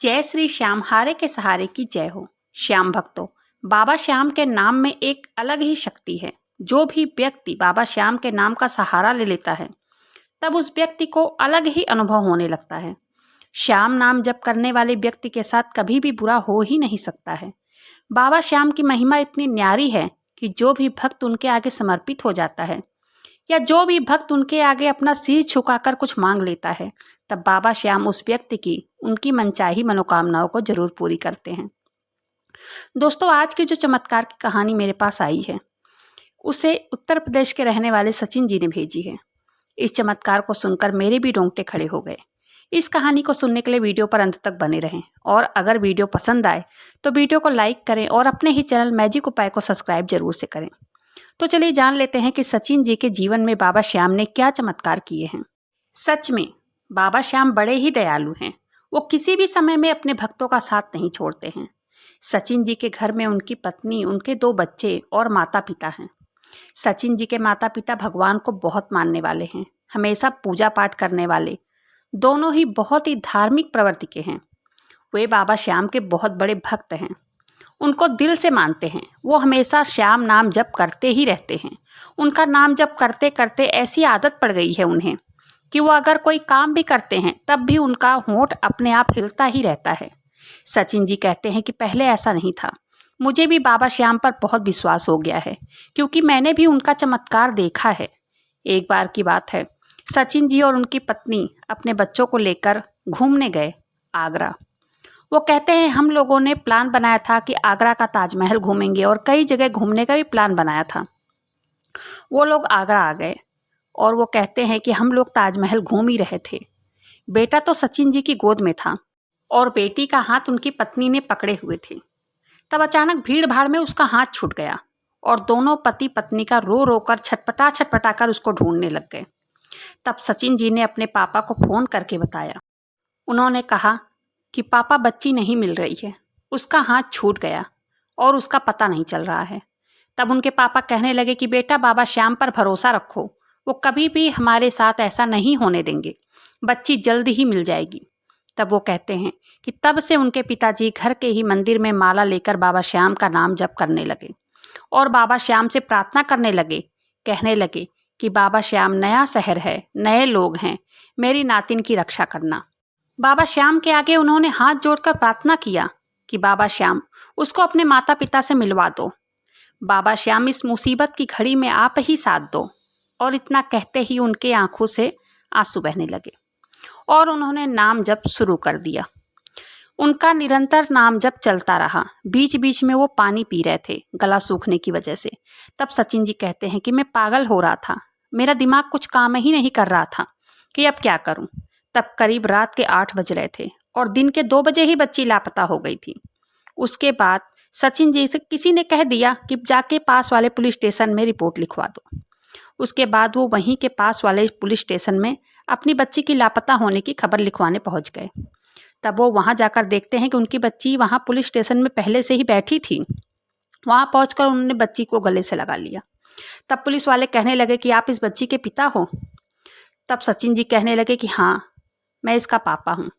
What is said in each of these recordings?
जय श्री श्याम हारे के सहारे की जय हो। श्याम भक्तों, बाबा श्याम के नाम में एक अलग ही शक्ति है। जो भी व्यक्ति बाबा श्याम के नाम का सहारा ले लेता है तब उस व्यक्ति को अलग ही अनुभव होने लगता है। श्याम नाम जप करने वाले व्यक्ति के साथ कभी भी बुरा हो ही नहीं सकता है। बाबा श्याम की महिमा इतनी न्यारी है कि जो भी भक्त उनके आगे समर्पित हो जाता है या जो भी भक्त उनके आगे अपना सिर झुकाकर कुछ मांग लेता है, तब बाबा श्याम उस व्यक्ति की उनकी मनचाही मनोकामनाओं को जरूर पूरी करते हैं। दोस्तों, आज की जो चमत्कार की कहानी मेरे पास आई है उसे उत्तर प्रदेश के रहने वाले सचिन जी ने भेजी है। इस चमत्कार को सुनकर मेरे भी रोंगटे खड़े हो गए। इस कहानी को सुनने के लिए वीडियो पर अंत तक बने रहें और अगर वीडियो पसंद आए तो वीडियो को लाइक करें और अपने ही चैनल मैजिक उपाय को सब्सक्राइब जरूर से करें। तो चलिए जान लेते हैं कि सचिन जी के जीवन में बाबा श्याम ने क्या चमत्कार किए हैं। सच में बाबा श्याम बड़े ही दयालु हैं। वो किसी भी समय में अपने भक्तों का साथ नहीं छोड़ते हैं। सचिन जी के घर में उनकी पत्नी, उनके 2 बच्चे और माता पिता हैं। सचिन जी के माता पिता भगवान को बहुत मानने वाले हैं, हमेशा पूजा पाठ करने वाले, दोनों ही बहुत ही धार्मिक प्रवृत्ति के हैं। वे बाबा श्याम के बहुत बड़े भक्त हैं, उनको दिल से मानते हैं। वो हमेशा श्याम नाम जप करते ही रहते हैं। उनका नाम जप करते करते ऐसी आदत पड़ गई है उन्हें कि वो अगर कोई काम भी करते हैं तब भी उनका होंठ अपने आप हिलता ही रहता है। सचिन जी कहते हैं कि पहले ऐसा नहीं था। मुझे भी बाबा श्याम पर बहुत विश्वास हो गया है क्योंकि मैंने भी उनका चमत्कार देखा है। एक बार की बात है, सचिन जी और उनकी पत्नी अपने बच्चों को लेकर घूमने गए आगरा। वो कहते हैं हम लोगों ने प्लान बनाया था कि आगरा का ताजमहल घूमेंगे और कई जगह घूमने का भी प्लान बनाया था। वो लोग आगरा आ गए और वो कहते हैं कि हम लोग ताजमहल घूम ही रहे थे। बेटा तो सचिन जी की गोद में था और बेटी का हाथ उनकी पत्नी ने पकड़े हुए थे। तब अचानक भीड़ भाड़ में उसका हाथ छूट गया और दोनों पति पत्नी का रो रो कर छटपटा कर उसको ढूंढने लग गए। तब सचिन जी ने अपने पापा को फ़ोन करके बताया। उन्होंने कहा कि पापा, बच्ची नहीं मिल रही है, उसका हाथ छूट गया और उसका पता नहीं चल रहा है। तब उनके पापा कहने लगे कि बेटा, बाबा श्याम पर भरोसा रखो, वो कभी भी हमारे साथ ऐसा नहीं होने देंगे, बच्ची जल्द ही मिल जाएगी। तब वो कहते हैं कि तब से उनके पिताजी घर के ही मंदिर में माला लेकर बाबा श्याम का नाम जप करने लगे और बाबा श्याम से प्रार्थना करने लगे। कहने लगे कि बाबा श्याम, नया शहर है, नए लोग हैं, मेरी नातिन की रक्षा करना। बाबा श्याम के आगे उन्होंने हाथ जोड़कर प्रार्थना किया कि बाबा श्याम, उसको अपने माता पिता से मिलवा दो। बाबा श्याम, इस मुसीबत की घड़ी में आप ही साथ दो। और इतना कहते ही उनके आंखों से आंसू बहने लगे और उन्होंने नाम जप शुरू कर दिया। उनका निरंतर नाम जप चलता रहा। बीच बीच में वो पानी पी रहे थे गला सूखने की वजह से। तब सचिन जी कहते हैं कि मैं पागल हो रहा था, मेरा दिमाग कुछ काम ही नहीं कर रहा था कि अब क्या करूं। तब करीब रात के 8 बज रहे थे और दिन के 2 बजे ही बच्ची लापता हो गई थी। उसके बाद सचिन जी से किसी ने कह दिया कि जाके पास वाले पुलिस स्टेशन में रिपोर्ट लिखवा दो। उसके बाद वो वहीं के पास वाले पुलिस स्टेशन में अपनी बच्ची की लापता होने की खबर लिखवाने पहुंच गए। तब वो वहां जाकर देखते हैं कि उनकी बच्ची वहां पुलिस स्टेशन में पहले से ही बैठी थी। वहां पहुंचकर उन्होंने बच्ची को गले से लगा लिया। तब पुलिस वाले कहने लगे कि आप इस बच्ची के पिता हो? तब सचिन जी कहने लगे कि हाँ, मैं इसका पापा हूँ।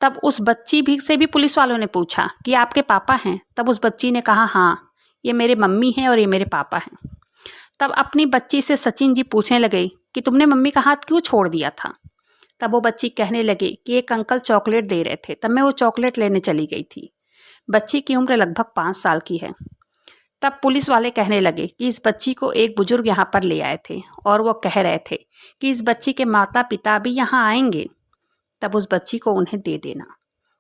तब उस बच्ची भी से भी पुलिस वालों ने पूछा कि आपके पापा हैं? तब उस बच्ची ने कहा, हाँ, ये मेरे मम्मी हैं और ये मेरे पापा हैं। तब अपनी बच्ची से सचिन जी पूछने लगे कि तुमने मम्मी का हाथ क्यों छोड़ दिया था? तब वो बच्ची कहने लगे कि एक अंकल चॉकलेट दे रहे थे, तब मैं वो चॉकलेट लेने चली गई थी। बच्ची की उम्र लगभग 5 साल की है। तब पुलिस वाले कहने लगे कि इस बच्ची को एक बुजुर्ग यहाँ पर ले आए थे और वो कह रहे थे कि इस बच्ची के माता पिता भी यहाँ आएंगे, तब उस बच्ची को उन्हें दे देना।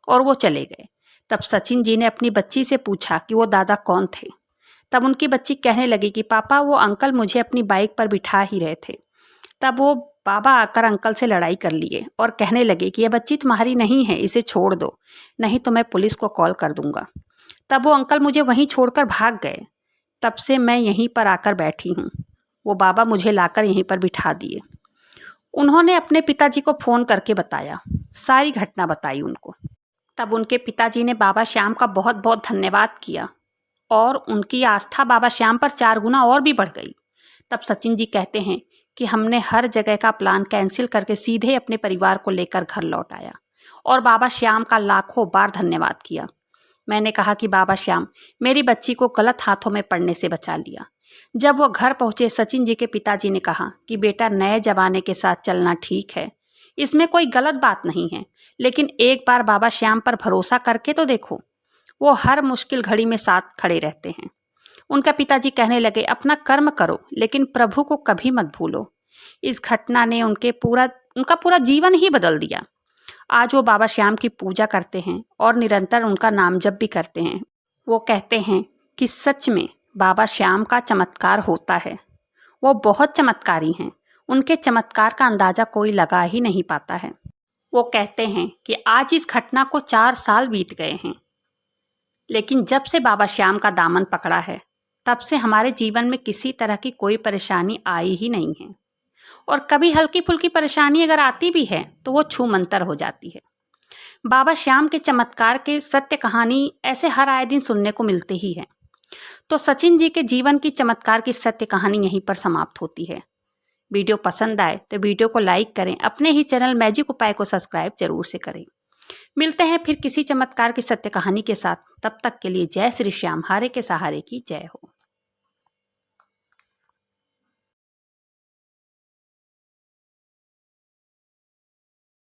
और वो चले गए। तब सचिन जी ने अपनी बच्ची से पूछा कि वो दादा कौन थे? तब उनकी बच्ची कहने लगी कि पापा, वो अंकल मुझे अपनी बाइक पर बिठा ही रहे थे। तब वो बाबा आकर अंकल से लड़ाई कर लिए और कहने लगे कि यह बच्ची तुम्हारी नहीं है, इसे छोड़ दो, नहीं तो मैं पुलिस को कॉल कर दूंगा। तब वो अंकल मुझे वहीं छोड़कर भाग गए। तब से मैं यहीं पर आकर बैठी हूँ। वो बाबा मुझे लाकर यहीं पर बिठा दिए। उन्होंने अपने पिताजी को फ़ोन करके बताया, सारी घटना बताई उनको। तब उनके पिताजी ने बाबा श्याम का बहुत बहुत धन्यवाद किया और उनकी आस्था बाबा श्याम पर 4 गुना और भी बढ़ गई। तब सचिन जी कहते हैं कि हमने हर जगह का प्लान कैंसिल करके सीधे अपने परिवार को लेकर घर लौट आया। और बाबा श्याम का लाखों बार धन्यवाद किया। मैंने कहा कि बाबा श्याम, मेरी बच्ची को गलत हाथों में पड़ने से बचा लिया। जब वो घर पहुंचे, सचिन जी के पिताजी ने कहा कि बेटा, नए जमाने के साथ चलना ठीक है, इसमें कोई गलत बात नहीं है, लेकिन एक बार बाबा श्याम पर भरोसा करके तो देखो, वो हर मुश्किल घड़ी में साथ खड़े रहते हैं। उनका पिताजी कहने लगे, अपना कर्म करो लेकिन प्रभु को कभी मत भूलो। इस घटना ने उनका पूरा जीवन ही बदल दिया। आज वो बाबा श्याम की पूजा करते हैं और निरंतर उनका नाम जप भी करते हैं। वो कहते हैं कि सच में बाबा श्याम का चमत्कार होता है। वो बहुत चमत्कारी हैं। उनके चमत्कार का अंदाजा कोई लगा ही नहीं पाता है। वो कहते हैं कि आज इस घटना को 4 साल बीत गए हैं, लेकिन जब से बाबा श्याम का दामन पकड़ा है, तब से हमारे जीवन में किसी तरह की कोई परेशानी आई ही नहीं है। और कभी हल्की फुल्की परेशानी अगर आती भी है तो वो छू मंतर हो जाती है। बाबा श्याम के चमत्कार के सत्य कहानी ऐसे हर आए दिन सुनने को मिलते ही है। तो सचिन जी के जीवन की चमत्कार की सत्य कहानी यहीं पर समाप्त होती है। वीडियो पसंद आए तो वीडियो को लाइक करें, अपने ही चैनल मैजिक उपाय को सब्सक्राइब जरूर से करें। मिलते हैं फिर किसी चमत्कार की सत्य कहानी के साथ। तब तक के लिए जय श्री श्याम, हारे के सहारे की जय हो।